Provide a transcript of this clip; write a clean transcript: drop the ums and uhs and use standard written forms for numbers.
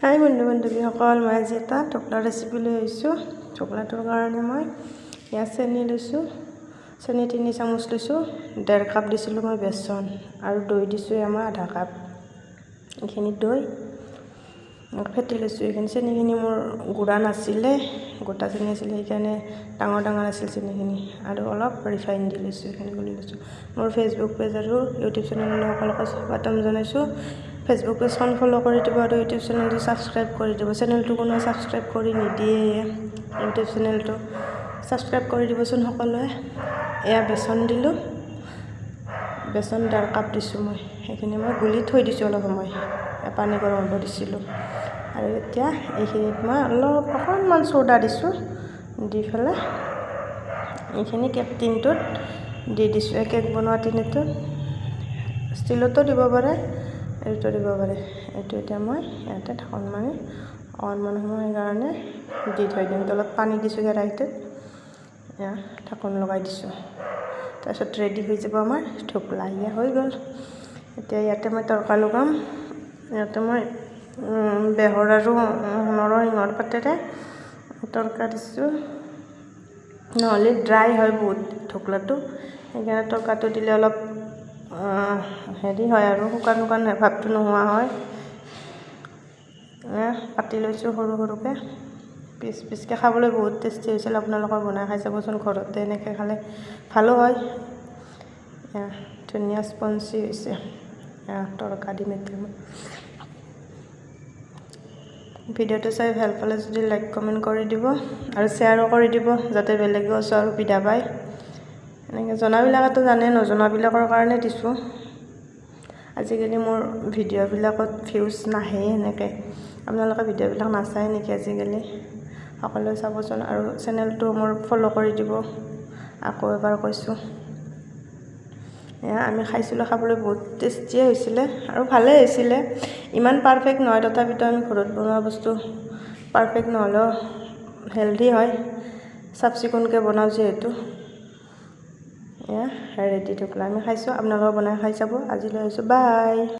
হাই বন্ধু বান্ধৱীসকল, মই আজি এটা ঢকলা ৰেচিপি লৈ আহিছোঁ। ঢকলাটোৰ কাৰণে মই ইয়াত চেনি লৈছোঁ, চেনি 3 চামুচ লৈছোঁ, 1.5 কাপ দিছিলোঁ মই বেচন, আৰু দৈ দিছোঁ মই আধা কাপ। এইখিনি দৈ ফেটি লৈছোঁ। এইখিনি চেনিখিনি মোৰ গুড়া নাছিলে, গোটা চেনি আছিলে, সেইকাৰণে ডাঙৰ ডাঙৰ আছিল চেনিখিনি, আৰু অলপ ৰিফাইন দি লৈছোঁ। এইখিনি গুলি লৈছোঁ। মোৰ ফেচবুক পেজ আৰু ইউটিউব চেনেললৈ সকলোকে স্বাগতম জনাইছোঁ। ফেচবুক পেজখন ফ'ল' কৰি দিব আৰু ইউটিউব চেনেলটো ছাবস্ক্ৰাইব কৰি দিব। চেনেলটো কোনোৱে ছাবস্ক্ৰাইব কৰি নিদিয়ে, ইউটিউব চেনেলটো ছাবস্ক্ৰাইব কৰি দিবচোন সকলোৱে। এয়া বেচন দিলোঁ, বেচন 1.5 কাপ দিছোঁ মই। সেইখিনি মই গুলি থৈ দিছোঁ অলপ সময়, পানী গৰম হ'ব দিছিলোঁ। আৰু এতিয়া এইখিনিত মই অকণমান চ'ডা দিছোঁ, দি পেলাই এইখিনি কেক টিনটোত দি দিছোঁ। কেক বনোৱা টিনটোত, ষ্টিলতো দিব পাৰে, এইটো দিব পাৰে। এইটো এতিয়া মই ইয়াতে ঢাকন মাৰি অকণমান সময় সেইকাৰণে দি থৈ দিম। তলত পানী দিছোঁ কেৰাহীটোত, এয়া ঢাকন লগাই দিছোঁ। তাৰপিছত ৰেডি হৈ যাব আমাৰ ঢকলা। এয়া হৈ গ'ল। এতিয়া ইয়াতে মই তৰকা লগাম। ইয়াতে মই বেহৰ আৰু নৰসিংহৰ পাতেৰে তৰকা দিছোঁ, নহ'লে ড্ৰাই হয় বহুত ঢকলাটো, সেইকাৰণে তৰকাটো দিলে অলপ হেৰি হয় আৰু শুকান শুকান ভাৱটো নোহোৱা হয়। কাটি লৈছোঁ সৰু সৰুকৈ, পিচ পিচকৈ। খাবলৈ বহুত টেষ্টি হৈছিল। আপোনালোকে বনাই খাই চাবচোন ঘৰতে, এনেকৈ খালে ভালো হয়। ধুনীয়া স্পঞ্জি হৈছে তৰকা দিম এতিয়া মই। ভিডিঅ'টো চাই ভাল পালে যদি লাইক কমেণ্ট কৰি দিব আৰু শ্বেয়াৰো কৰি দিব, যাতে বেলেগেও চোৱাৰ সুবিধা পায়। এনেকৈ জনাবিলাকেতো জানে, নজনাবিলাকৰ কাৰণে দিছোঁ। আজিকালি মোৰ ভিডিঅ'বিলাকত ভিউজ নাহে এনেকৈ। আপোনালোকে ভিডিঅ'বিলাক নাচায় নেকি আজিকালি? সকলোৱে চাবচোন, আৰু চেনেলটো মোৰ ফ'ল' কৰি দিব। আকৌ এবাৰ কৈছোঁ, আমি খাইছিলোঁ, খাবলৈ বহুত টেষ্টিয়ে হৈছিলে আৰু ভালেই হৈছিলে। ইমান পাৰফেক্ট নহয়, তথাপিতো আমি ঘৰত বনোৱা বস্তু পাৰফেক্ট নহ'লেও হেল্ডি হয়, চাফ চিকুণকৈ বনাওঁ যিহেতু। ৰেডি ঢকলা আমি খাইছোঁ, আপোনালোকে বনাই খাই চাব। আজিলৈ আহিছোঁ, বাই।